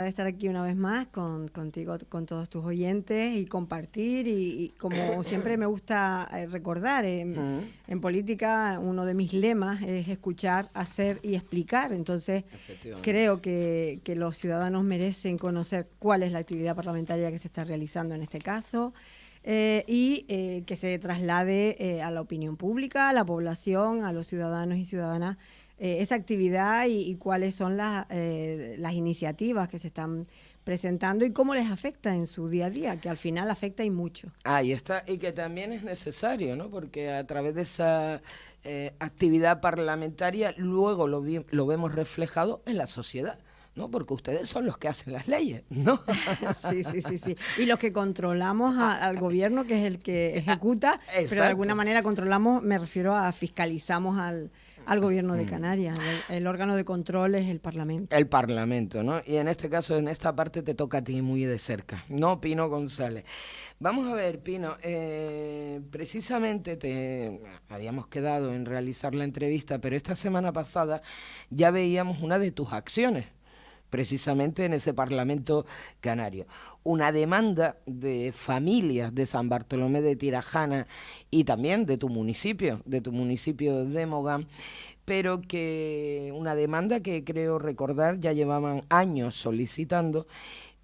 de estar aquí una vez más contigo, con todos tus oyentes y compartir y como siempre me gusta recordar, en política uno de mis lemas es escuchar, hacer y explicar. Entonces creo que los ciudadanos merecen conocer cuál es la actividad parlamentaria que se está realizando en este caso. Que se traslade a la opinión pública, a la población, a los ciudadanos y ciudadanas, esa actividad y cuáles son las iniciativas que se están presentando y cómo les afecta en su día a día, que al final afecta y mucho. Ahí está, y que también es necesario, ¿no? Porque a través de esa actividad parlamentaria luego lo vemos reflejado en la sociedad, ¿no? Porque ustedes son los que hacen las leyes, ¿no? Sí. Y los que controlamos al gobierno, que es el que ejecuta, pero de alguna manera controlamos, me refiero a fiscalizamos al gobierno de Canarias. El órgano de control es el Parlamento. El Parlamento, ¿no? Y en este caso, en esta parte te toca a ti muy de cerca, ¿no, Pino González? Vamos a ver, Pino, precisamente habíamos quedado en realizar la entrevista, pero esta semana pasada ya veíamos una de tus acciones, precisamente en ese Parlamento canario. Una demanda de familias de San Bartolomé de Tirajana y también de tu municipio de Mogán, pero que una demanda que creo recordar ya llevaban años solicitando,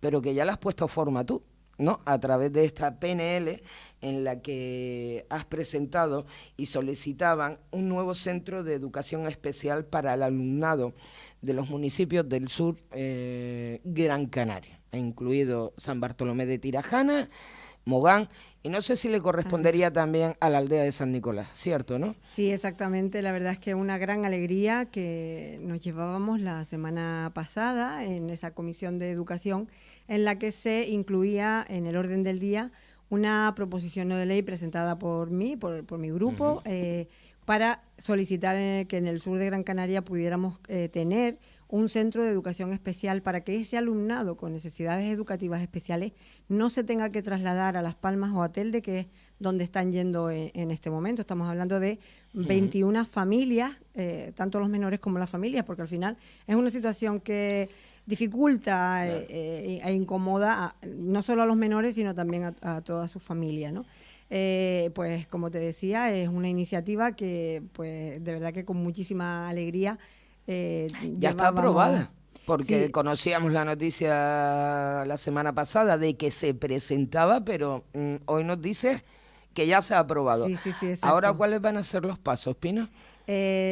pero que ya la has puesto forma tú, ¿no? A través de esta PNL en la que has presentado y solicitaban un nuevo centro de educación especial para el alumnado de los municipios del sur Gran Canaria, incluido San Bartolomé de Tirajana, Mogán, y no sé si le correspondería también a la aldea de San Nicolás, ¿cierto, no? Sí, exactamente. La verdad es que una gran alegría que nos llevábamos la semana pasada en esa comisión de educación, en la que se incluía en el orden del día una proposición no de ley presentada por mí, por mi grupo, para solicitar que en el sur de Gran Canaria pudiéramos tener un centro de educación especial para que ese alumnado con necesidades educativas especiales no se tenga que trasladar a Las Palmas o a Telde, que es donde están yendo en este momento. Estamos hablando de 21 familias, tanto los menores como las familias, porque al final es una situación que dificulta e incomoda no solo a los menores, sino también a toda su familia, ¿no? Pues como te decía, es una iniciativa que pues de verdad que con muchísima alegría ya está aprobada, porque sí, conocíamos la noticia la semana pasada de que se presentaba, pero hoy nos dices que ya se ha aprobado. Sí, exacto. Ahora, ¿cuáles van a ser los pasos, Pino?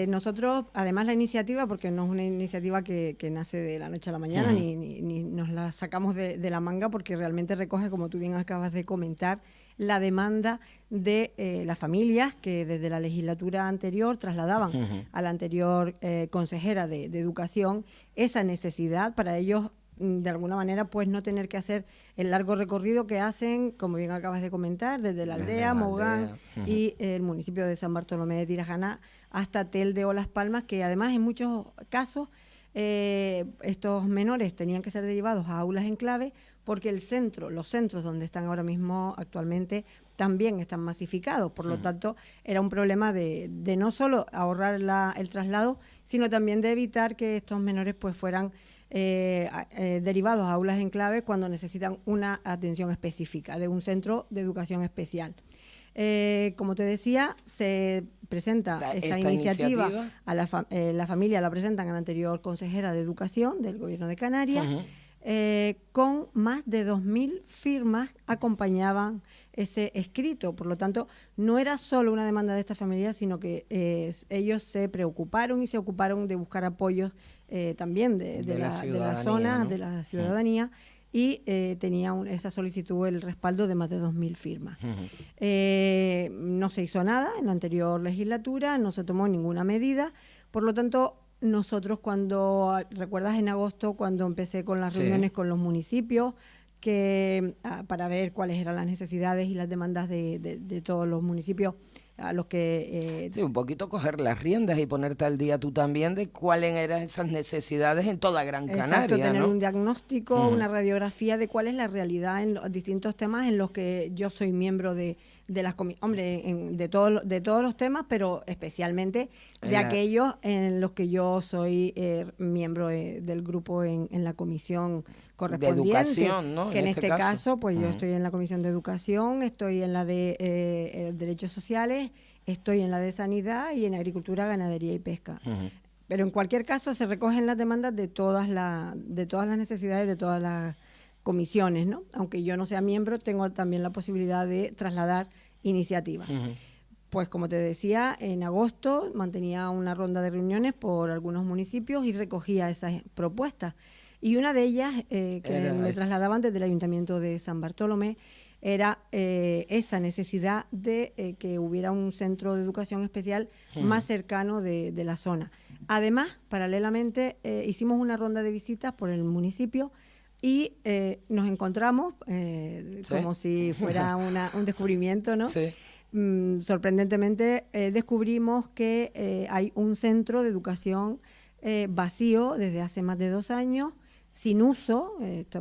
Nosotros, además la iniciativa, porque no es una iniciativa que nace de la noche a la mañana, ni nos la sacamos de la manga, porque realmente recoge, como tú bien acabas de comentar, la demanda de las familias que desde la legislatura anterior trasladaban a la anterior consejera de Educación esa necesidad para ellos, de alguna manera, pues no tener que hacer el largo recorrido que hacen, como bien acabas de comentar, desde la aldea, Mogán y el municipio de San Bartolomé de Tirajana hasta Telde o Las Palmas, que además en muchos casos estos menores tenían que ser derivados a aulas enclave porque los centros donde están ahora mismo actualmente también están masificados. Por lo tanto, era un problema de no solo ahorrar el traslado, sino también de evitar que estos menores pues fueran derivados a aulas enclave cuando necesitan una atención específica de un centro de educación especial. Como te decía, se presenta esa iniciativa a la familia, la presentan a la anterior consejera de Educación del Gobierno de Canarias, con más de 2.000 firmas acompañaban ese escrito. Por lo tanto, no era solo una demanda de esta familia, sino que ellos se preocuparon y se ocuparon de buscar apoyos también de la zona, ¿no? De la ciudadanía, y tenía esa solicitud el respaldo de más de 2.000 firmas. No se hizo nada en la anterior legislatura, no se tomó ninguna medida, por lo tanto, nosotros recuerdas en agosto cuando empecé con las reuniones con los municipios, para ver cuáles eran las necesidades y las demandas de todos los municipios a los que... sí, un poquito coger las riendas y ponerte al día tú también de cuáles eran esas necesidades en toda Gran Canaria. Exacto, tener ¿no? un diagnóstico, una radiografía de cuál es la realidad en los distintos temas en los que yo soy miembro de de todos los temas, pero especialmente de aquellos en los que yo soy miembro del grupo en la comisión correspondiente. De educación, ¿no? Que en este caso, pues yo estoy en la comisión de educación, estoy en la de derechos sociales, estoy en la de sanidad y en agricultura, ganadería y pesca. Pero en cualquier caso se recogen las demandas de todas las necesidades de todas las comisiones, ¿no? Aunque yo no sea miembro, tengo también la posibilidad de trasladar iniciativas. Pues como te decía, en agosto mantenía una ronda de reuniones por algunos municipios y recogía esas propuestas. Y una de ellas, que me trasladaban desde el Ayuntamiento de San Bartolomé, era esa necesidad de que hubiera un centro de educación especial más cercano de la zona. Además, paralelamente, hicimos una ronda de visitas por el municipio y nos encontramos, como si fuera un descubrimiento, ¿no? Sí. Sorprendentemente, descubrimos que hay un centro de educación vacío desde hace más de 2 años, sin uso,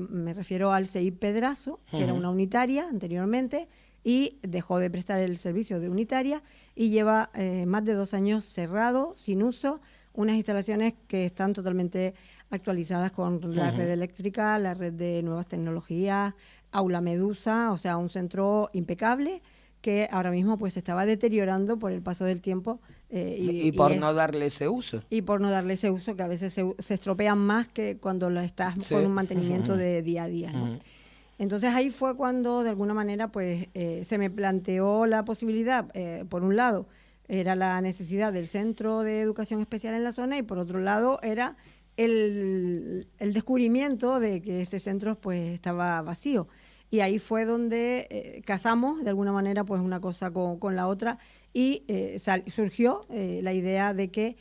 me refiero al CEIP Pedrazo, que era una unitaria anteriormente, y dejó de prestar el servicio de unitaria y lleva más de 2 años cerrado, sin uso, unas instalaciones que están totalmente actualizadas con la red eléctrica, la red de nuevas tecnologías, Aula Medusa, o sea, un centro impecable que ahora mismo pues se estaba deteriorando por el paso del tiempo. Y por no darle ese uso. Y por no darle ese uso, que a veces se estropean más que cuando lo estás con un mantenimiento de día a día, ¿no? Entonces ahí fue cuando de alguna manera pues se me planteó la posibilidad, por un lado era la necesidad del centro de educación especial en la zona y por otro lado era el descubrimiento de que este centro pues estaba vacío. Y ahí fue donde casamos de alguna manera pues una cosa con la otra y surgió la idea de que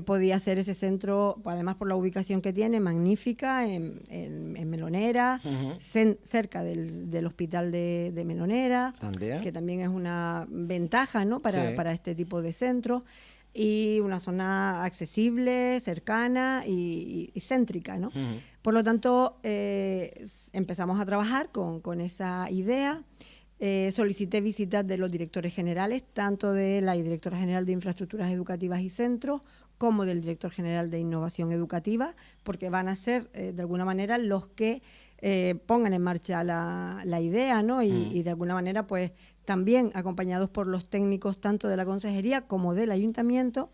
podía ser ese centro, además por la ubicación que tiene, magnífica, en Melonera, cerca del hospital de Melonera, que también es una ventaja, ¿no? para este tipo de centros, y una zona accesible, cercana y céntrica, ¿no? Por lo tanto, empezamos a trabajar con esa idea. Solicité visitas de los directores generales, tanto de la directora general de Infraestructuras Educativas y Centros, como del director general de Innovación Educativa, porque van a ser, de alguna manera, los que pongan en marcha la idea, ¿no? Y de alguna manera, pues, también acompañados por los técnicos tanto de la consejería como del ayuntamiento,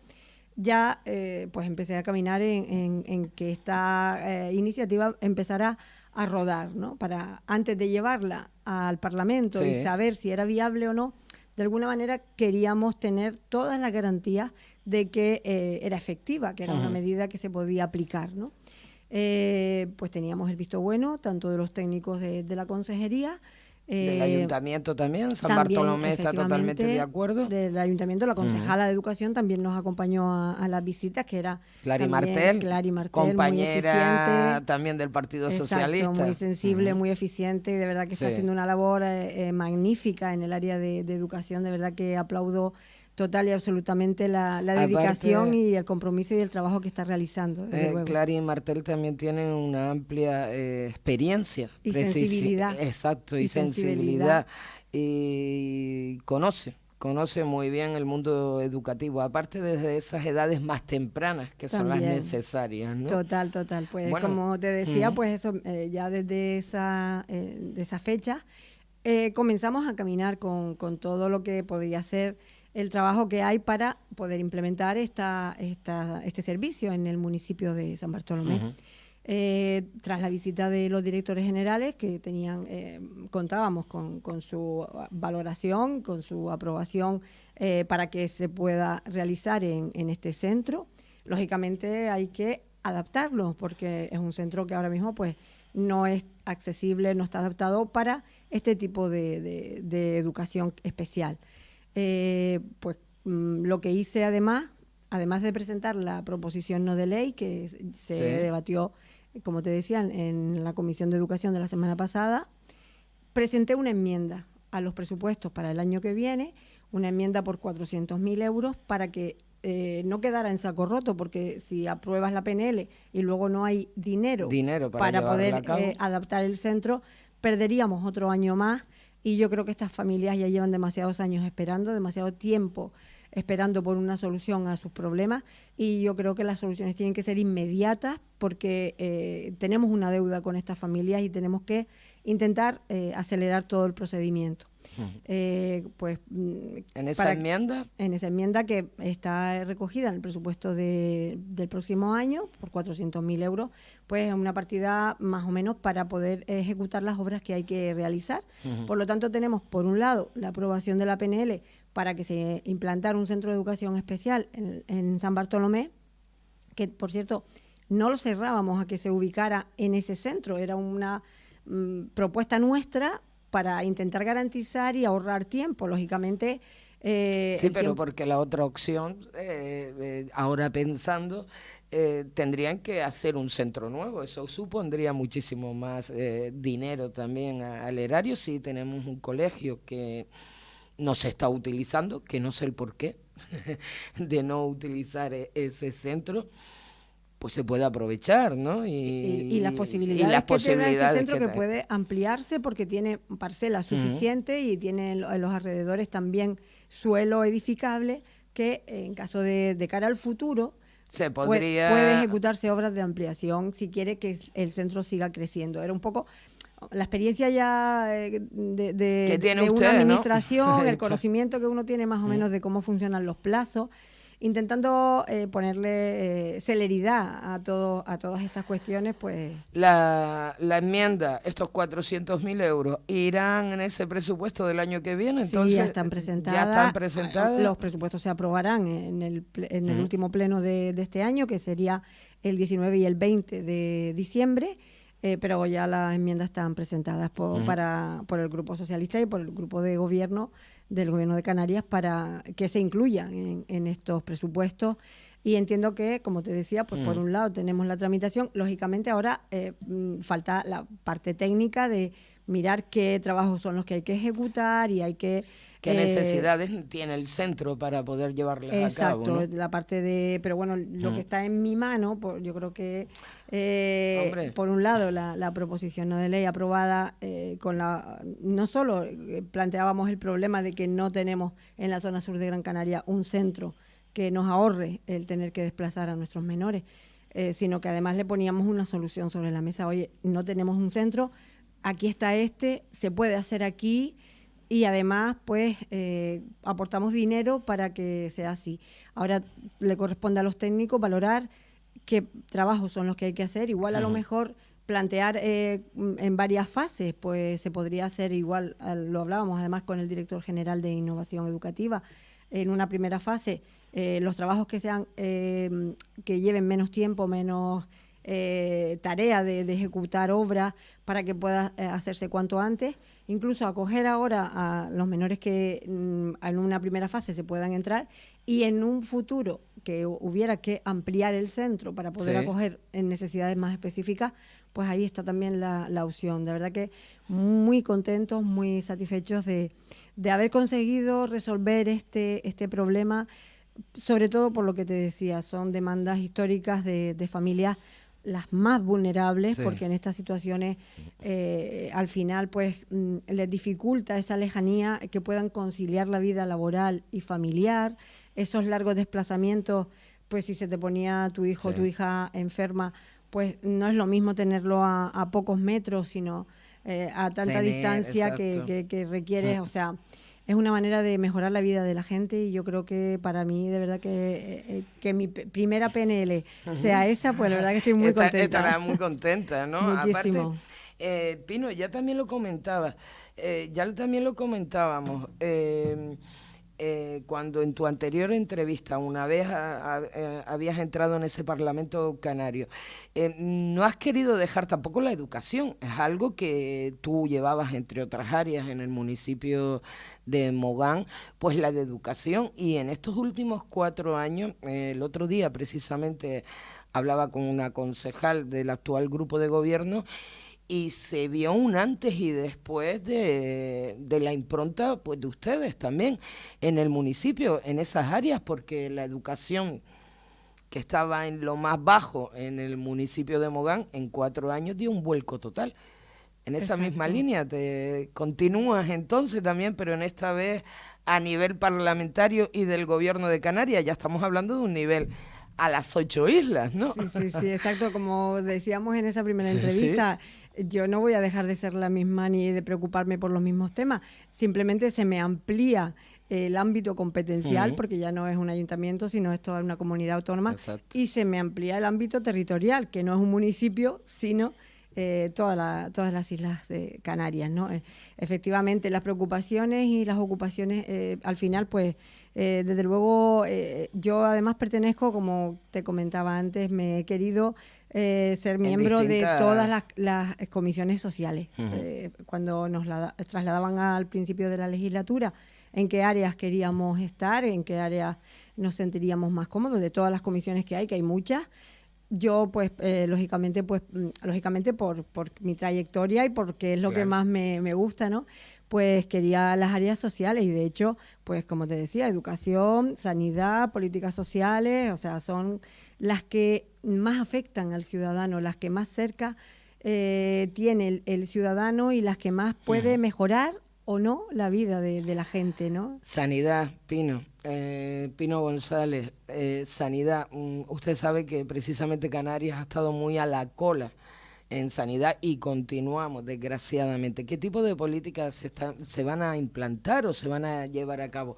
ya pues empecé a caminar en que esta iniciativa empezara a rodar, ¿no? Para antes de llevarla al Parlamento y saber si era viable o no, de alguna manera queríamos tener todas las garantías de que era efectiva, que era una medida que se podía aplicar, ¿no? Pues teníamos el visto bueno, tanto de los técnicos de la consejería, del ayuntamiento también, Bartolomé está totalmente de acuerdo. Del ayuntamiento, la concejala de educación también nos acompañó a las visitas, que era Clary Martel, compañera también del Partido Socialista. Muy sensible, muy eficiente, y de verdad que está haciendo una labor magnífica en el área de educación, de verdad que aplaudo total y absolutamente la dedicación y el compromiso y el trabajo que está realizando. Clary y Martel también tienen una amplia experiencia. Y sensibilidad. Exacto, y sensibilidad. Y conoce muy bien el mundo educativo, aparte desde esas edades más tempranas que son las necesarias, ¿no? Total. Pues bueno, como te decía, pues eso ya desde de esa fecha comenzamos a caminar con todo lo que podía ser el trabajo que hay para poder implementar este servicio en el municipio de San Bartolomé. Tras la visita de los directores generales que contábamos con su valoración, con su aprobación para que se pueda realizar en este centro, lógicamente hay que adaptarlo porque es un centro que ahora mismo pues no es accesible, no está adaptado para este tipo de educación especial. Pues lo que hice además de presentar la proposición no de ley que se debatió, como te decía, en la Comisión de Educación de la semana pasada, presenté una enmienda a los presupuestos para el año que viene, una enmienda por 400.000 euros para que no quedara en saco roto, porque si apruebas la PNL y luego no hay dinero para poder adaptar el centro, perderíamos otro año más y yo creo que estas familias ya llevan demasiados años esperando, demasiado tiempo esperando por una solución a sus problemas, y yo creo que las soluciones tienen que ser inmediatas porque tenemos una deuda con estas familias y tenemos que intentar acelerar todo el procedimiento. Pues en esa enmienda que está recogida en el presupuesto del próximo año por 400.000 euros, pues es una partida más o menos para poder ejecutar las obras que hay que realizar. Por lo tanto, tenemos por un lado la aprobación de la PNL para que se implantara un centro de educación especial en San Bartolomé, que por cierto no lo cerrábamos a que se ubicara en ese centro, era una propuesta nuestra para intentar garantizar y ahorrar tiempo, lógicamente. Sí, pero porque la otra opción, ahora pensando, tendrían que hacer un centro nuevo. Eso supondría muchísimo más dinero también al erario. Si tenemos un colegio que no se está utilizando, que no sé el porqué de no utilizar ese centro, pues se puede aprovechar, ¿no? Y las posibilidades que te da ese centro, que puede ampliarse porque tiene parcelas suficientes y tiene en los alrededores también suelo edificable que en caso de cara al futuro se podría... puede ejecutarse obras de ampliación si quiere que el centro siga creciendo. Era un poco la experiencia ya de una administración, ¿no? El conocimiento que uno tiene más o menos de cómo funcionan los plazos, intentando ponerle celeridad a todas estas cuestiones, pues... La enmienda, estos 400.000 euros, ¿irán en ese presupuesto del año que viene? Entonces, sí, ya están presentadas. ¿Ya están presentadas? Los presupuestos se aprobarán en el último pleno de este año, que sería el 19 y el 20 de diciembre, pero ya las enmiendas están presentadas por el Grupo Socialista y por el Grupo de Gobierno del Gobierno de Canarias para que se incluyan en estos presupuestos. Y entiendo que, como te decía, pues por un lado tenemos la tramitación. Lógicamente ahora falta la parte técnica de mirar qué trabajos son los que hay que ejecutar y hay que... ¿Qué necesidades tiene el centro para poder llevarlas a cabo? Exacto, ¿no? La parte de... Pero bueno, lo que está en mi mano, yo creo que, por un lado, la proposición no de ley aprobada no solo planteábamos el problema de que no tenemos en la zona sur de Gran Canaria un centro que nos ahorre el tener que desplazar a nuestros menores, sino que además le poníamos una solución sobre la mesa. Oye, no tenemos un centro, aquí está se puede hacer aquí, y además pues aportamos dinero para que sea así. Ahora le corresponde a los técnicos valorar qué trabajos son los que hay que hacer. Igual a lo mejor plantear en varias fases, pues se podría hacer igual, lo hablábamos además con el director general de Innovación Educativa, en una primera fase los trabajos que sean que lleven menos tiempo, menos tarea de ejecutar obras para que pueda hacerse cuanto antes, incluso acoger ahora a los menores que en una primera fase se puedan entrar, y en un futuro que hubiera que ampliar el centro para poder acoger en necesidades más específicas, pues ahí está también la opción. De verdad que muy contentos, muy satisfechos de haber conseguido resolver este problema, sobre todo por lo que te decía, son demandas históricas de familias las más vulnerables, porque en estas situaciones al final pues les dificulta esa lejanía, que puedan conciliar la vida laboral y familiar, esos largos desplazamientos. Pues si se te ponía tu hijo o tu hija enferma, pues no es lo mismo tenerlo a pocos metros, sino a tanta distancia que requiere, o sea, es una manera de mejorar la vida de la gente, y yo creo que para mí, de verdad, que mi primera PNL sea esa, pues la verdad que estoy muy contenta. Estará muy contenta, ¿no? Muchísimo. Aparte, Pino, ya también lo comentabas, cuando en tu anterior entrevista, una vez habías entrado en ese Parlamento canario, no has querido dejar tampoco la educación. Es algo que tú llevabas, entre otras áreas, en el municipio de Mogán, pues la de educación. Y en estos últimos 4 años, el otro día precisamente hablaba con una concejal del actual grupo de gobierno, y se vio un antes y después de la impronta, pues, de ustedes también en el municipio, en esas áreas, porque la educación que estaba en lo más bajo en el municipio de Mogán, en 4 años dio un vuelco total. En esa misma Exacto. línea te continúas entonces también, pero en esta vez a nivel parlamentario y del gobierno de Canarias. Ya estamos hablando de un nivel a las 8 islas, ¿no? Sí, sí, sí, exacto. Como decíamos en esa primera Sí. entrevista, yo no voy a dejar de ser la misma ni de preocuparme por los mismos temas. Simplemente se me amplía el ámbito competencial, Ujú. porque ya no es un ayuntamiento, sino es toda una comunidad autónoma, Exacto. y se me amplía el ámbito territorial, que no es un municipio, sino todas las islas de Canarias, ¿no? Efectivamente, las preocupaciones y las ocupaciones, al final, pues, desde luego, yo además pertenezco, como te comentaba antes, me he querido ser En miembro de todas distintas... las comisiones sociales. Ujú. Cuando nos trasladaban al principio de la legislatura, en qué áreas queríamos estar, en qué áreas nos sentiríamos más cómodos, de todas las comisiones que hay muchas. Yo, pues, lógicamente por mi trayectoria y porque es lo que Claro. más me gusta, ¿no? Pues quería las áreas sociales y de hecho, pues como te decía, educación, sanidad, políticas sociales, o sea, son las que más afectan al ciudadano, las que más cerca tiene el ciudadano y las que más puede Ujú. mejorar o no la vida de la gente, ¿no? Sanidad, Pino. Pino González, sanidad. Usted sabe que precisamente Canarias ha estado muy a la cola en sanidad y continuamos, desgraciadamente. ¿Qué tipo de políticas se van a implantar o se van a llevar a cabo?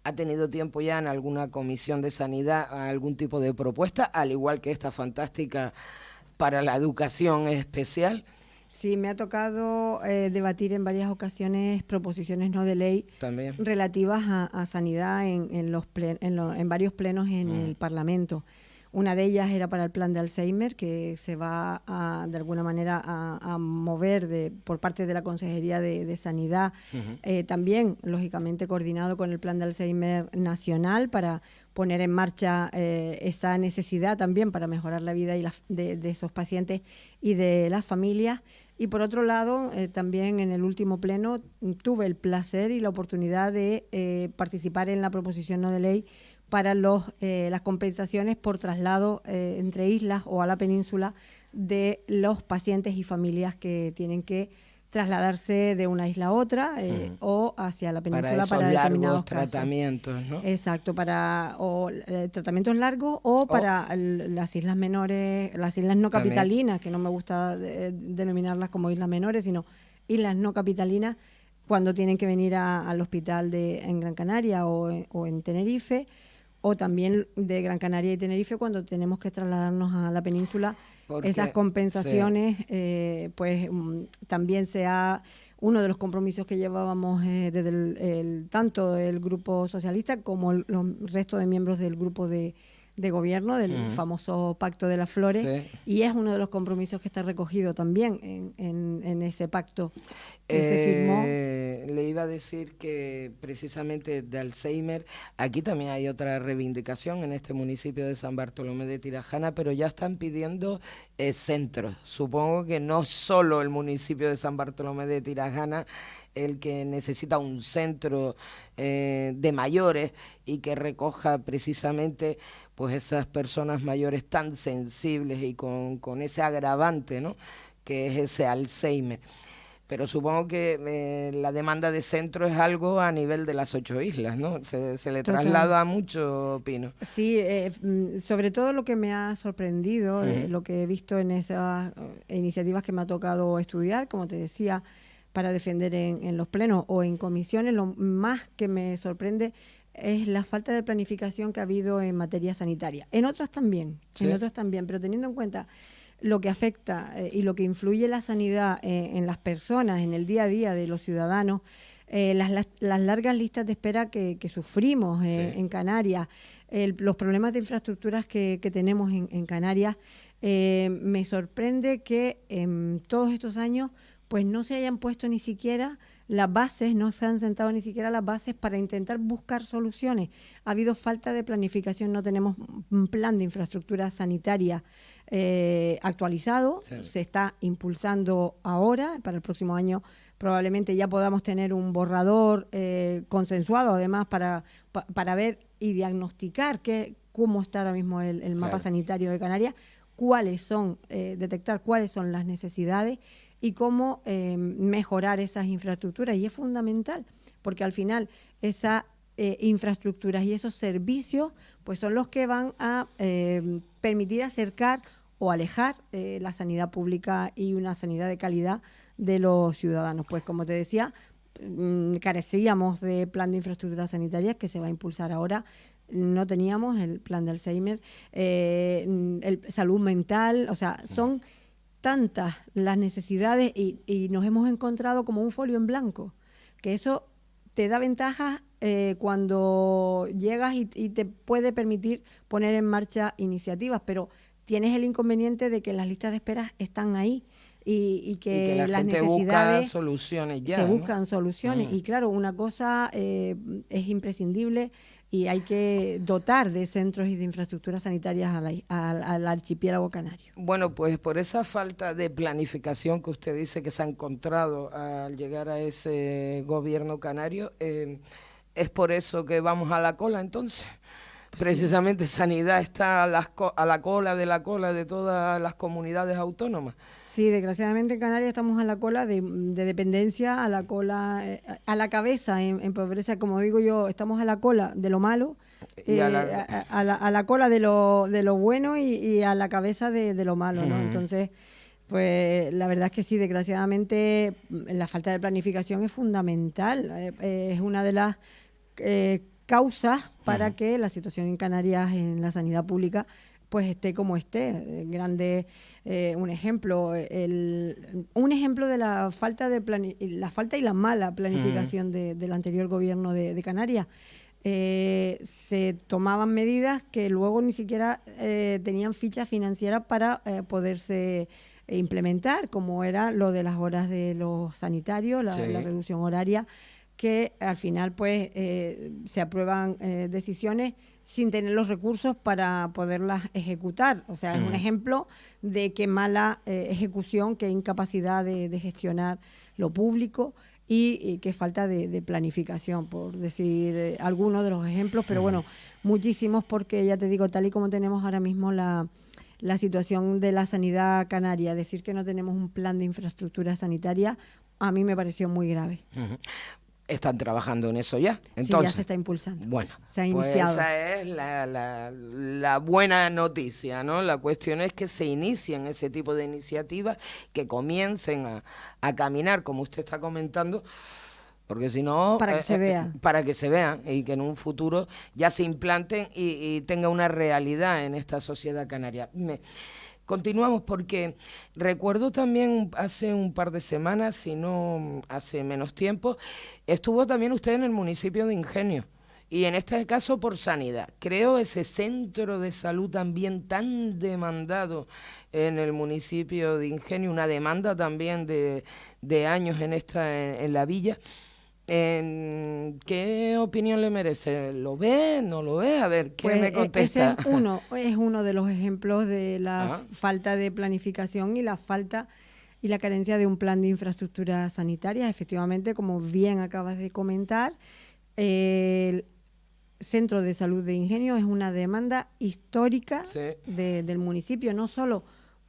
¿Ha tenido tiempo ya en alguna comisión de sanidad algún tipo de propuesta, al igual que esta fantástica para la educación especial? Sí, me ha tocado debatir en varias ocasiones proposiciones no de ley También. relativas a sanidad en varios plenos en Mm. el Parlamento. Una de ellas era para el plan de Alzheimer, que se va de alguna manera a mover por parte de la Consejería de Sanidad, Ujú. también, lógicamente, coordinado con el plan de Alzheimer nacional para poner en marcha esa necesidad también para mejorar la vida de esos pacientes y de las familias. Y por otro lado, también en el último pleno tuve el placer y la oportunidad de participar en la proposición no de ley para las compensaciones por traslado entre islas o a la península de los pacientes y familias que tienen que trasladarse de una isla a otra Ujú. o hacia la Para península esos para largos determinados casos. tratamientos, ¿no? Exacto, para tratamientos largos o O para las islas menores, las islas no también, capitalinas, que no me gusta denominarlas como islas menores, sino islas no capitalinas, cuando tienen que venir al hospital en Gran Canaria o en Tenerife, o también de Gran Canaria y Tenerife cuando tenemos que trasladarnos a la península. Esas porque sí, compensaciones, también uno de los compromisos que llevábamos desde tanto el Grupo Socialista como el resto de miembros del grupo de gobierno, del ujú, famoso Pacto de las Flores, sí. y es uno de los compromisos que está recogido también en ese pacto que se firmó. Le iba a decir que precisamente de Alzheimer, aquí también hay otra reivindicación en este municipio de San Bartolomé de Tirajana, pero ya están pidiendo centros. Supongo que no solo el municipio de San Bartolomé de Tirajana el que necesita un centro de mayores y que recoja precisamente pues esas personas mayores tan sensibles y con ese agravante, ¿no? Que es ese Alzheimer. Pero supongo que la demanda de centro es algo a nivel de las 8 islas, ¿no? Se le Total. traslada mucho, Pino. Sí, sobre todo lo que me ha sorprendido, Ujú. lo que he visto en esas iniciativas que me ha tocado estudiar, como te decía, para defender en los plenos o en comisiones, lo más que me sorprende es la falta de planificación que ha habido en materia sanitaria. En Sí. otras también, pero teniendo en cuenta lo que afecta y lo que influye la sanidad en las personas, en el día a día de los ciudadanos, las largas listas de espera que sufrimos Sí. en Canarias, los problemas de infraestructuras que tenemos en Canarias, me sorprende que en todos estos años pues no se hayan puesto ni siquiera las bases, no se han sentado ni siquiera las bases para intentar buscar soluciones. Ha habido falta de planificación, no tenemos un plan de infraestructura sanitaria actualizado, Sí. se está impulsando ahora, para el próximo año probablemente ya podamos tener un borrador consensuado además para ver y diagnosticar cómo está ahora mismo el mapa Claro. sanitario de Canarias, detectar cuáles son las necesidades y cómo mejorar esas infraestructuras. Y es fundamental, porque al final esas infraestructuras y esos servicios pues son los que van a permitir acercar o alejar la sanidad pública y una sanidad de calidad de los ciudadanos. Pues como te decía, carecíamos de plan de infraestructuras sanitarias que se va a impulsar ahora. No teníamos el plan de Alzheimer, el salud mental, o sea, son tantas las necesidades y nos hemos encontrado como un folio en blanco, que eso te da ventajas cuando llegas y te puede permitir poner en marcha iniciativas, pero tienes el inconveniente de que las listas de espera están ahí y que la las gente necesidades busca soluciones ya, se ¿no? buscan soluciones. Y claro, una cosa es imprescindible y hay que dotar de centros y de infraestructuras sanitarias al archipiélago canario. Bueno, pues por esa falta de planificación que usted dice que se ha encontrado al llegar a ese gobierno canario, es por eso que vamos a la cola entonces. Precisamente sanidad está a la cola de todas las comunidades autónomas. Sí, desgraciadamente en Canarias estamos a la cola de dependencia, a la cola, a la cabeza en pobreza, como digo yo, estamos a la cola de lo malo, a la cola de lo bueno y a la cabeza de lo malo, ¿no? Entonces, pues la verdad es que sí, desgraciadamente la falta de planificación es fundamental, es una de las causas para que la situación en Canarias en la sanidad pública pues esté como esté. Un ejemplo de la falta y la mala planificación del anterior gobierno de Canarias. Se tomaban medidas que luego ni siquiera tenían ficha financiera para poderse implementar, como era lo de las horas de los sanitarios, la reducción horaria, que al final pues se aprueban decisiones sin tener los recursos para poderlas ejecutar. O sea, es un ejemplo de qué mala ejecución, qué incapacidad de gestionar lo público y qué falta de planificación, por decir algunos de los ejemplos, pero bueno, muchísimos, porque ya te digo, tal y como tenemos ahora mismo la situación de la sanidad canaria, decir que no tenemos un plan de infraestructura sanitaria, a mí me pareció muy grave. Están trabajando en eso ya, entonces. Sí, ya se está impulsando. Bueno, se ha iniciado. Esa es la buena noticia, ¿no? La cuestión es que se inicien ese tipo de iniciativas, que comiencen a caminar, como usted está comentando, porque si no... Para que se vea. Para que se vean y que en un futuro ya se implanten y tenga una realidad en esta sociedad canaria. Continuamos, porque recuerdo también hace un par de semanas, si no hace menos tiempo, estuvo también usted en el municipio de Ingenio, y en este caso por sanidad. Creo ese centro de salud también tan demandado en el municipio de Ingenio, una demanda también de años en la villa. ¿Qué opinión le merece? ¿Lo ve? ¿No lo ve? A ver, ¿qué me contesta? Ese es uno de los ejemplos de la falta de planificación y la falta y la carencia de un plan de infraestructura sanitaria. Efectivamente, como bien acabas de comentar, el Centro de Salud de Ingenio es una demanda histórica del municipio, no solo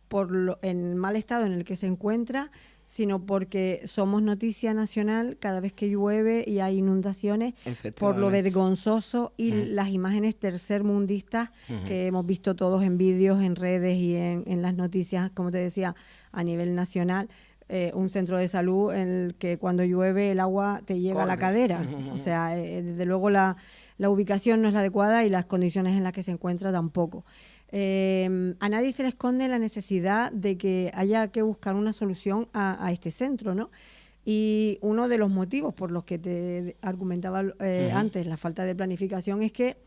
por el mal estado en el que se encuentra, sino porque somos noticia nacional cada vez que llueve y hay inundaciones, por lo vergonzoso y las imágenes tercermundistas que hemos visto todos en vídeos, en redes y en las noticias, como te decía, a nivel nacional. Un centro de salud en el que cuando llueve el agua te llega a la cadera. O sea, desde luego la ubicación no es la adecuada y las condiciones en las que se encuentra tampoco. A nadie se le esconde la necesidad de que haya que buscar una solución a este centro, ¿no? Y uno de los motivos por los que te argumentaba antes, la falta de planificación, es que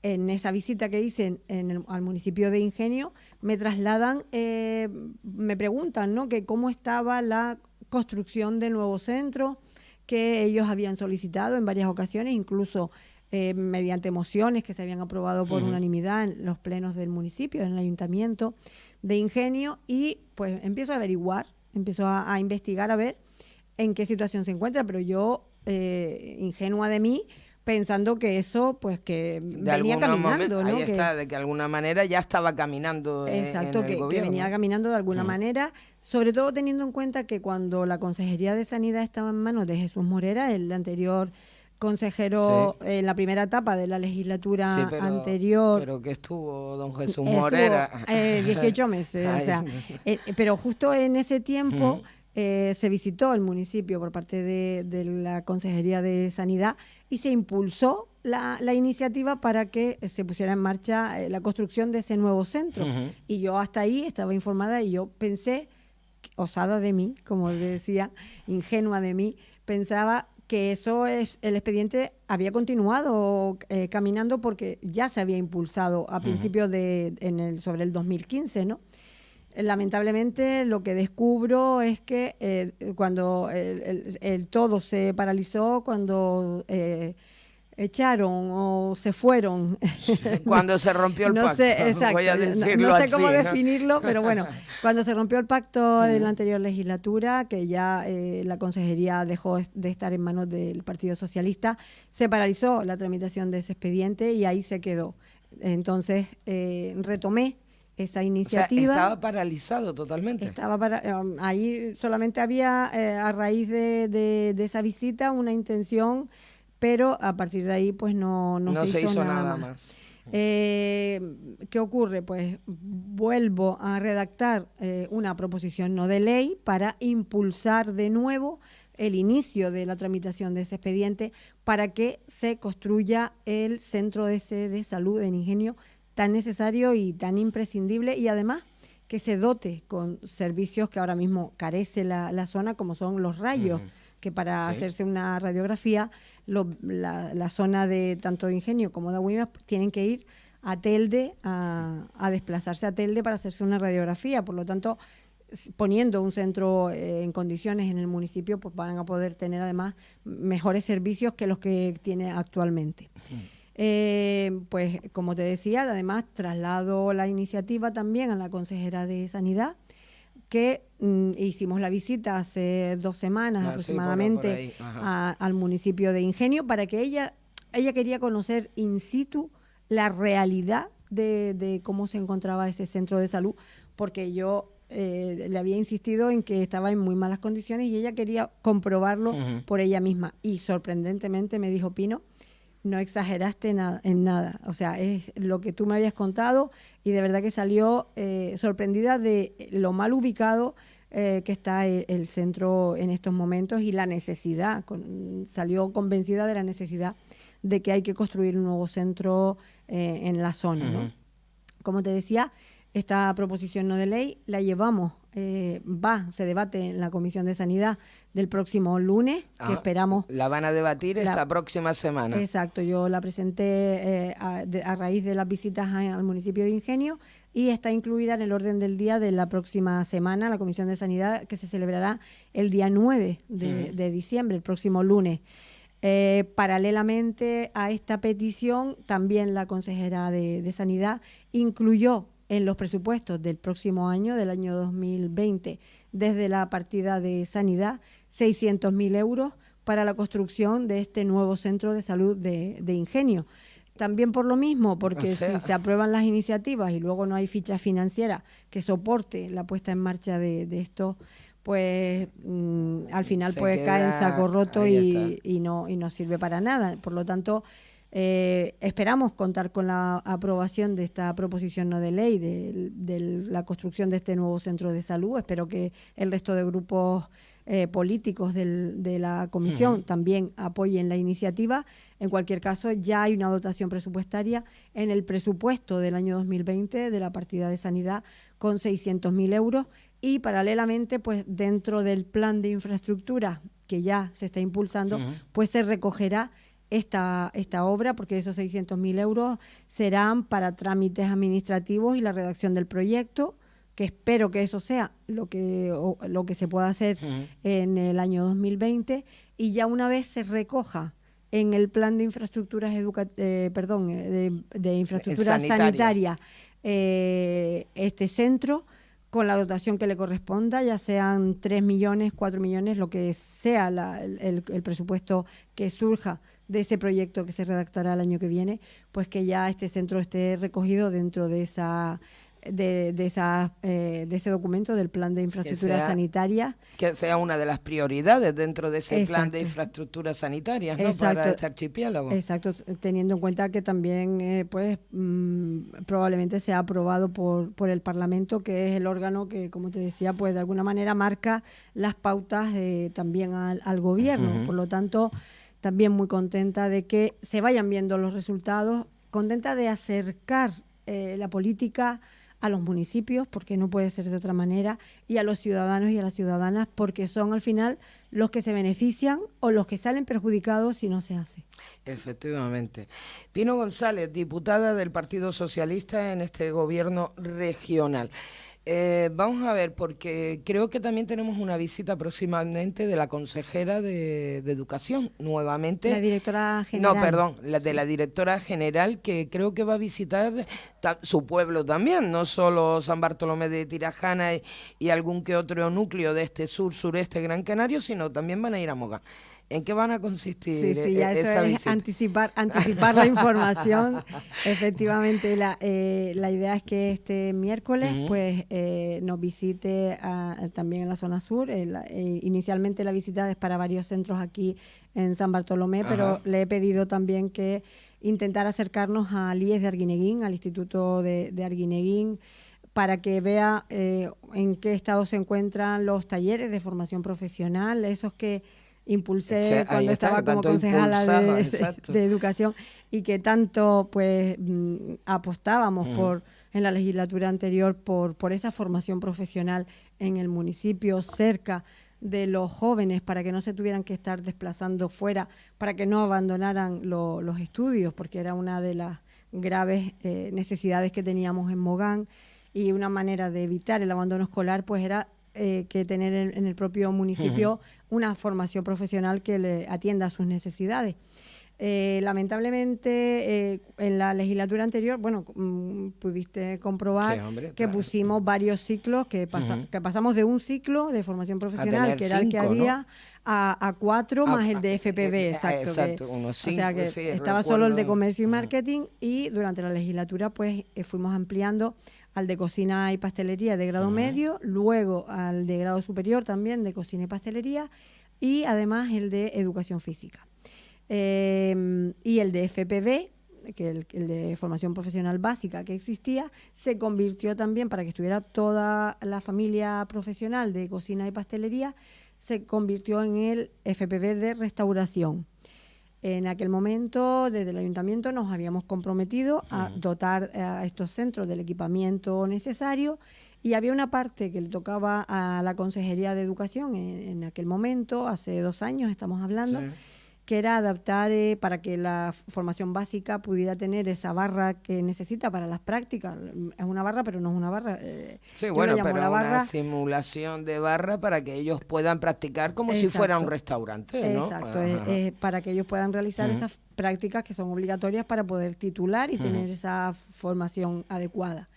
en esa visita que hice al municipio de Ingenio me trasladan, me preguntan, ¿no?, que cómo estaba la construcción del nuevo centro, que ellos habían solicitado en varias ocasiones, incluso mediante mociones que se habían aprobado por unanimidad en los plenos del municipio, en el ayuntamiento de Ingenio, y pues empiezo a averiguar, empiezo a investigar a ver en qué situación se encuentra, pero yo, ingenua de mí, pensando que eso, pues que venía caminando, ¿no? Ahí está, de que de alguna manera ya estaba caminando exacto, en el gobierno. Que venía caminando de alguna manera, sobre todo teniendo en cuenta que cuando la Consejería de Sanidad estaba en manos de Jesús Morera, el anterior consejero en la primera etapa de la legislatura anterior. Pero que estuvo don Jesús Morera. 18 meses, o sea, pero justo en ese tiempo se visitó el municipio por parte de la Consejería de Sanidad y se impulsó la iniciativa para que se pusiera en marcha la construcción de ese nuevo centro. Y yo hasta ahí estaba informada y yo pensé, osada de mí, como decía, ingenua de mí, pensaba que eso es, el expediente había continuado caminando porque ya se había impulsado a principios sobre el 2015, ¿no? Lamentablemente lo que descubro es que cuando el todo se paralizó, cuando echaron o se fueron. Cuando se rompió el pacto. Sé, exacto, voy a decirlo no sé así, cómo ¿no? definirlo, pero bueno, cuando se rompió el pacto de la anterior legislatura, que ya la consejería dejó de estar en manos del Partido Socialista, se paralizó la tramitación de ese expediente y ahí se quedó. Entonces retomé esa iniciativa. O sea, estaba paralizado totalmente. Ahí solamente había, a raíz de esa visita, una intención, pero a partir de ahí pues no se hizo nada más. ¿Qué ocurre? Pues vuelvo a redactar una proposición no de ley para impulsar de nuevo el inicio de la tramitación de ese expediente para que se construya el centro de salud en Ingenio tan necesario y tan imprescindible, y además que se dote con servicios que ahora mismo carece la zona, como son los rayos, que para hacerse una radiografía, la zona de tanto de Ingenio como de Agüimes tienen que ir a Telde, a desplazarse a Telde para hacerse una radiografía. Por lo tanto, poniendo un centro en condiciones en el municipio, pues van a poder tener además mejores servicios que los que tiene actualmente. Pues como te decía, además traslado la iniciativa también a la consejera de Sanidad, que hicimos la visita hace 2 semanas aproximadamente al municipio de Ingenio para que ella quería conocer in situ la realidad de cómo se encontraba ese centro de salud, porque yo le había insistido en que estaba en muy malas condiciones y ella quería comprobarlo por ella misma, y sorprendentemente me dijo: Pino, no exageraste en nada, o sea, es lo que tú me habías contado, y de verdad que salió sorprendida de lo mal ubicado que está el centro en estos momentos y la necesidad, salió convencida de la necesidad de que hay que construir un nuevo centro en la zona, ¿no? Como te decía, esta proposición no de ley la llevamos, se debate en la Comisión de Sanidad del próximo lunes, que esperamos. La van a debatir esta próxima semana. Exacto, yo la presenté a raíz de las visitas al municipio de Ingenio y está incluida en el orden del día de la próxima semana, la Comisión de Sanidad, que se celebrará el día 9 de diciembre, el próximo lunes. Paralelamente a esta petición, también la consejera de Sanidad incluyó en los presupuestos del próximo año, del año 2020, desde la partida de Sanidad, 600.000 euros para la construcción de este nuevo centro de salud de Ingenio. También por lo mismo, porque si se aprueban las iniciativas y luego no hay ficha financiera que soporte la puesta en marcha de esto, pues al final pues cae en saco roto y no sirve para nada. Por lo tanto, esperamos contar con la aprobación de esta proposición no de ley de la construcción de este nuevo centro de salud. Espero que el resto de grupos políticos de la comisión también apoyen la iniciativa. En cualquier caso, ya hay una dotación presupuestaria en el presupuesto del año 2020 de la partida de Sanidad con 600.000 euros, y paralelamente, pues dentro del plan de infraestructura que ya se está impulsando, pues se recogerá esta obra, porque esos 600.000 euros serán para trámites administrativos y la redacción del proyecto, que espero que eso sea lo que se pueda hacer en el año 2020, y ya una vez se recoja en el plan de infraestructuras de infraestructura sanitaria este centro, con la dotación que le corresponda, ya sean 3 millones, 4 millones, lo que sea el presupuesto que surja de ese proyecto que se redactará el año que viene, pues que ya este centro esté recogido dentro de ese documento del plan de infraestructura sanitaria. Que sea una de las prioridades dentro de ese plan de infraestructuras sanitarias, ¿no? Para este archipiélago. Exacto, teniendo en cuenta que también probablemente sea aprobado por el Parlamento, que es el órgano que, como te decía, pues de alguna manera marca las pautas también al gobierno. Por lo tanto, también muy contenta de que se vayan viendo los resultados, contenta de acercar la política a los municipios, porque no puede ser de otra manera, y a los ciudadanos y a las ciudadanas, porque son al final los que se benefician o los que salen perjudicados si no se hace. Efectivamente. Pino González, diputada del Partido Socialista en este gobierno regional. Vamos a ver, porque creo que también tenemos una visita próximamente de la consejera de Educación, nuevamente. La directora general. No, perdón, de la directora general, que creo que va a visitar su pueblo también, no solo San Bartolomé de Tirajana y algún que otro núcleo de este sureste Gran Canario, sino también van a ir a Mogán. ¿En qué van a consistir ya esa eso visita? Anticipar la información. Efectivamente, la idea es que este miércoles nos visite también en la zona sur. Inicialmente la visita es para varios centros aquí en San Bartolomé, pero le he pedido también que intentar acercarnos al IES de Arguineguín, al Instituto de Arguineguín, para que vea en qué estado se encuentran los talleres de formación profesional, esos que impulsé cuando estaba como concejala de Educación, y que tanto apostábamos en la legislatura anterior por esa formación profesional en el municipio, cerca de los jóvenes, para que no se tuvieran que estar desplazando fuera, para que no abandonaran los estudios, porque era una de las graves necesidades que teníamos en Mogán, y una manera de evitar el abandono escolar pues era que tener en el propio municipio una formación profesional que le atienda a sus necesidades. Lamentablemente, en la legislatura anterior, pudiste comprobar que pusimos varios ciclos, que pasamos de un ciclo de formación profesional, que era el que había, ¿no? a 4 más el de FPV, exacto. O sea que estaba solo el de comercio y marketing, y durante la legislatura pues fuimos ampliando al de cocina y pastelería de grado medio, luego al de grado superior también de cocina y pastelería, y además el de educación física. Y el de FPB, que el de formación profesional básica que existía, se convirtió también, para que estuviera toda la familia profesional de cocina y pastelería, se convirtió en el FPB de restauración. En aquel momento, desde el ayuntamiento, nos habíamos comprometido a dotar a estos centros del equipamiento necesario, y había una parte que le tocaba a la Consejería de Educación en aquel momento, hace 2 años estamos hablando, que era adaptar para que la formación básica pudiera tener esa barra que necesita para las prácticas. Es una barra, pero no es una barra. Sí, bueno, pero la barra, una simulación de barra para que ellos puedan practicar como si fuera un restaurante, ¿no? Exacto, para que ellos puedan realizar esas prácticas que son obligatorias para poder titular y tener esa formación adecuada.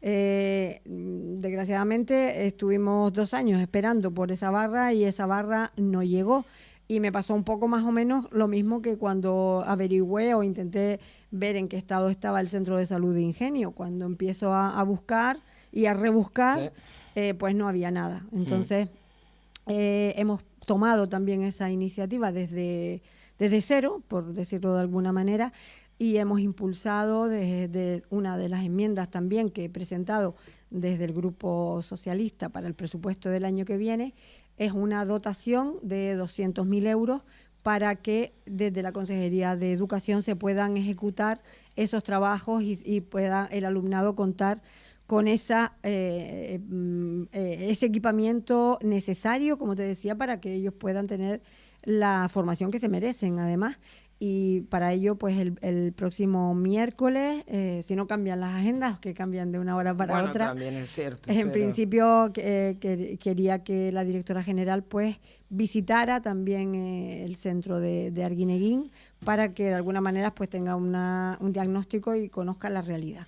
Desgraciadamente estuvimos 2 años esperando por esa barra, y esa barra no llegó. Y me pasó un poco más o menos lo mismo que cuando averigüé o intenté ver en qué estado estaba el Centro de Salud de Ingenio. Cuando empiezo a buscar y a rebuscar, pues no había nada. Entonces, hemos tomado también esa iniciativa desde cero, por decirlo de alguna manera, y hemos impulsado desde una de las enmiendas también que he presentado desde el Grupo Socialista para el presupuesto del año que viene, es una dotación de 200.000 euros para que desde la Consejería de Educación se puedan ejecutar esos trabajos y pueda el alumnado contar con ese equipamiento necesario, como te decía, para que ellos puedan tener la formación que se merecen, además. Y para ello, pues el próximo miércoles, si no cambian las agendas, que cambian de una hora para otra, también es cierto, en principio quería que la directora general pues visitara también el centro de Arguineguín, para que de alguna manera pues tenga un diagnóstico y conozca la realidad.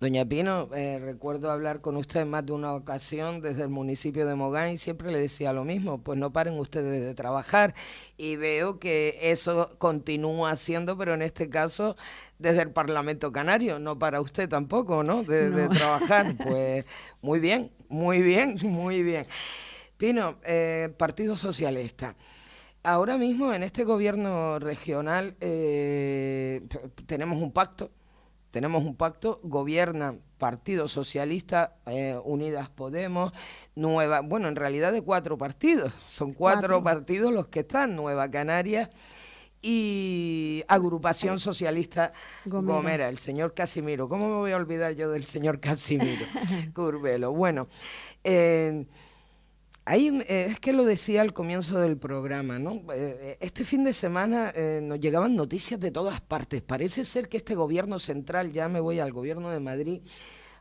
Doña Pino, recuerdo hablar con usted en más de una ocasión desde el municipio de Mogán y siempre le decía lo mismo, pues no paren ustedes de trabajar, y veo que eso continúa haciendo, pero en este caso desde el Parlamento Canario, no para usted tampoco, ¿no? De No. trabajar, pues muy bien, muy bien, muy bien. Pino, Partido Socialista. Ahora mismo en este gobierno regional tenemos un pacto. Gobiernan Partido Socialista, Unidas Podemos, bueno, en realidad de 4 partidos, son cuatro partidos los que están, Nueva Canarias y Agrupación Socialista Gomera, el señor Casimiro. ¿Cómo me voy a olvidar yo del señor Casimiro Curbelo? Bueno, ahí es que lo decía al comienzo del programa, ¿no? Este fin de semana nos llegaban noticias de todas partes. Parece ser que este gobierno central, ya me voy al gobierno de Madrid,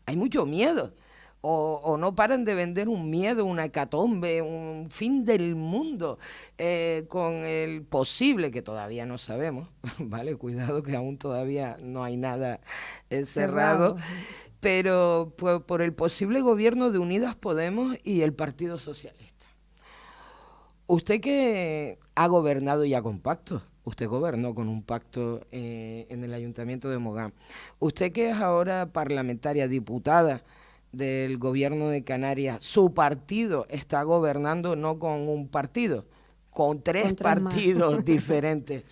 hay mucho miedo. O no paran de vender un miedo, una hecatombe, un fin del mundo, con el posible, que todavía no sabemos, ¿vale? Cuidado que aún todavía no hay nada cerrado. Pero por el posible gobierno de Unidas Podemos y el Partido Socialista. Usted que ha gobernado ya con pactos, usted gobernó con un pacto en el Ayuntamiento de Mogán. Usted que es ahora parlamentaria, diputada del gobierno de Canarias, su partido está gobernando no con un partido, con tres partidos diferentes.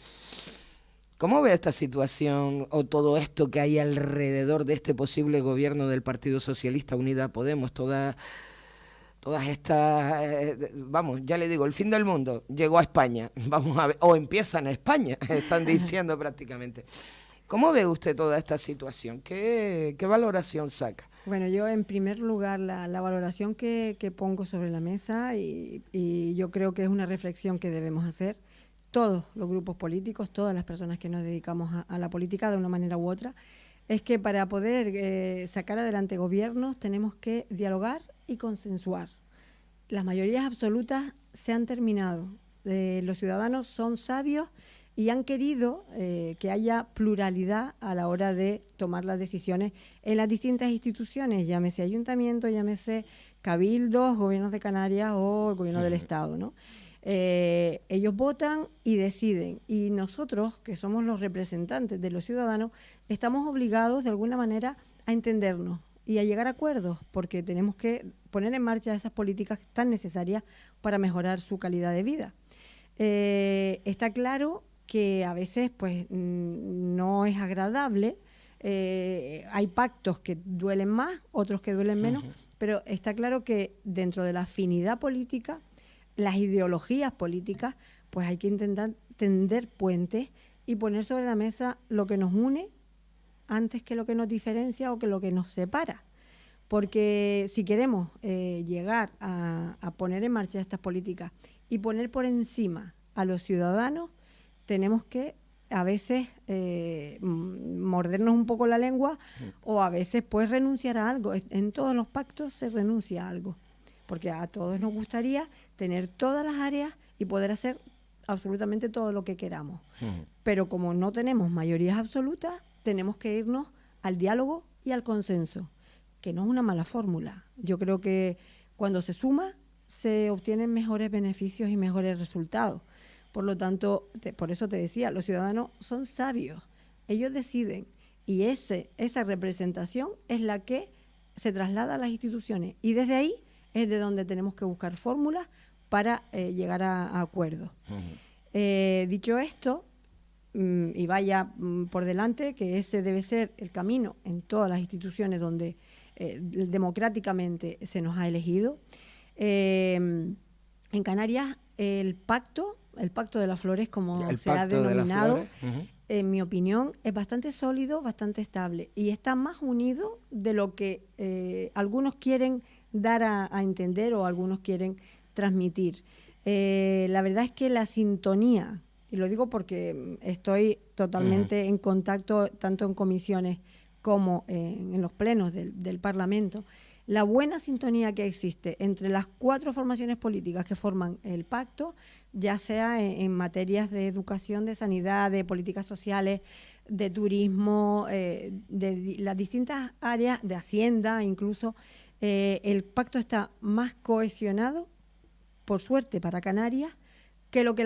¿Cómo ve esta situación o todo esto que hay alrededor de este posible gobierno del Partido Socialista, Unida Podemos, todas estas, vamos, ya le digo, el fin del mundo llegó a España, vamos a ver, o empieza en España, están diciendo prácticamente. ¿Cómo ve usted toda esta situación? ¿Qué valoración saca? Bueno, yo en primer lugar la valoración que pongo sobre la mesa y yo creo que es una reflexión que debemos hacer todos los grupos políticos, todas las personas que nos dedicamos a la política de una manera u otra, es que para poder sacar adelante gobiernos tenemos que dialogar y consensuar. Las mayorías absolutas se han terminado. Los ciudadanos son sabios y han querido que haya pluralidad a la hora de tomar las decisiones en las distintas instituciones, llámese ayuntamiento, llámese cabildos, gobiernos de Canarias o el gobierno del Estado, ¿no? Ellos votan y deciden, y nosotros, que somos los representantes de los ciudadanos, estamos obligados de alguna manera a entendernos y a llegar a acuerdos, porque tenemos que poner en marcha esas políticas tan necesarias para mejorar su calidad de vida. Está claro que a veces pues no es agradable, hay pactos que duelen más, otros que duelen menos, pero está claro que dentro de la afinidad política, las ideologías políticas, pues hay que intentar tender puentes y poner sobre la mesa lo que nos une antes que lo que nos diferencia o que lo que nos separa. Porque si queremos llegar a poner en marcha estas políticas y poner por encima a los ciudadanos, tenemos que a veces mordernos un poco la lengua o a veces pues renunciar a algo. En todos los pactos se renuncia a algo, porque a todos nos gustaría tener todas las áreas y poder hacer absolutamente todo lo que queramos. Pero como no tenemos mayorías absolutas, tenemos que irnos al diálogo y al consenso, que no es una mala fórmula. Yo creo que cuando se suma, se obtienen mejores beneficios y mejores resultados. Por lo tanto, por eso te decía, los ciudadanos son sabios, ellos deciden, y esa representación es la que se traslada a las instituciones, y desde ahí es de donde tenemos que buscar fórmulas para llegar a acuerdos. Dicho esto, y vaya por delante, que ese debe ser el camino en todas las instituciones donde democráticamente se nos ha elegido. En Canarias el pacto de las flores, como se ha denominado, en mi opinión, es bastante sólido, bastante estable, y está más unido de lo que algunos quieren dar a entender o algunos quieren transmitir. La verdad es que la sintonía, y lo digo porque estoy totalmente en contacto tanto en comisiones como en los plenos del Parlamento, la buena sintonía que existe entre las 4 formaciones políticas que forman el pacto, ya sea en materias de educación, de sanidad, de políticas sociales, de turismo, de las distintas áreas de Hacienda, incluso. El pacto está más cohesionado, por suerte, para Canarias, que lo que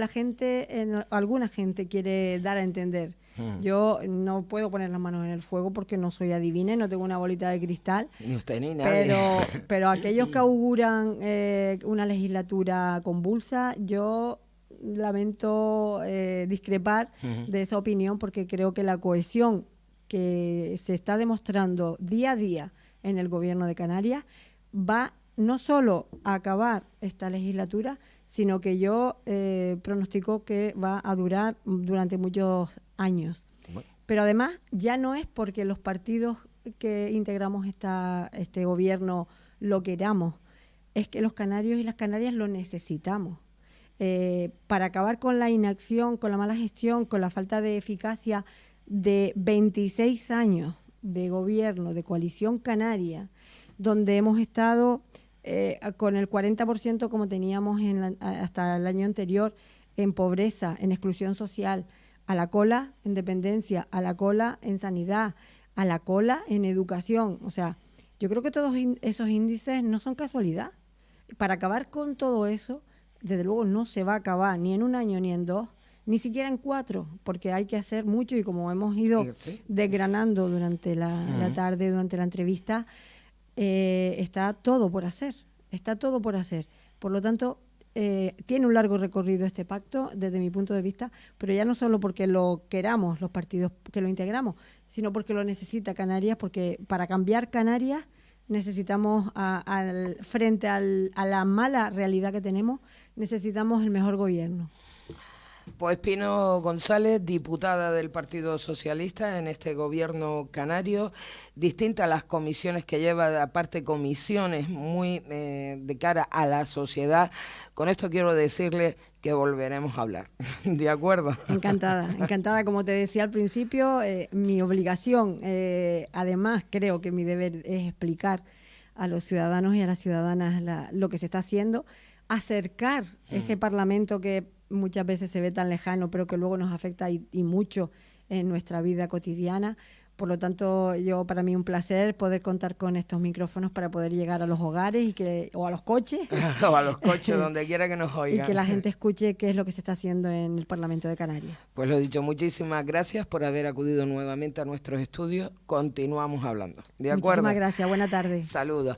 alguna gente quiere dar a entender. Yo no puedo poner las manos en el fuego porque no soy adivina y no tengo una bolita de cristal. Ni usted ni nadie. Pero aquellos que auguran una legislatura convulsa, yo lamento discrepar de esa opinión, porque creo que la cohesión que se está demostrando día a día en el gobierno de Canarias va no solo a acabar esta legislatura, sino que yo pronostico que va a durar durante muchos años. Bueno. Pero además ya no es porque los partidos que integramos este gobierno lo queramos, es que los canarios y las canarias lo necesitamos. Para acabar con la inacción, con la mala gestión, con la falta de eficacia de 26 años de gobierno, de coalición canaria, donde hemos estado con el 40% como teníamos hasta el año anterior, en pobreza, en exclusión social, a la cola en dependencia, a la cola en sanidad, a la cola en educación. O sea, yo creo que todos esos índices no son casualidad. Para acabar con todo eso, desde luego no se va a acabar ni en un año ni en dos, ni siquiera en 4, porque hay que hacer mucho, y como hemos ido desgranando durante la tarde, durante la entrevista, está todo por hacer, Por lo tanto, tiene un largo recorrido este pacto desde mi punto de vista, pero ya no solo porque lo queramos los partidos que lo integramos, sino porque lo necesita Canarias, porque para cambiar Canarias necesitamos, frente a la mala realidad que tenemos, necesitamos el mejor gobierno. Pues Pino González, diputada del Partido Socialista en este gobierno canario, distintas las comisiones que lleva, aparte comisiones muy de cara a la sociedad. Con esto quiero decirle que volveremos a hablar, ¿de acuerdo? Encantada. Como te decía al principio, mi obligación, además creo que mi deber es explicar a los ciudadanos y a las ciudadanas lo que se está haciendo, acercar ese Parlamento que muchas veces se ve tan lejano, pero que luego nos afecta y mucho en nuestra vida cotidiana. Por lo tanto, para mí un placer poder contar con estos micrófonos para poder llegar a los hogares o a los coches. O a los coches, donde quiera que nos oigan. Y que la gente escuche qué es lo que se está haciendo en el Parlamento de Canarias. Pues lo dicho, muchísimas gracias por haber acudido nuevamente a nuestros estudios. Continuamos hablando. ¿De acuerdo? Muchísimas gracias. Buena tarde. Saludos.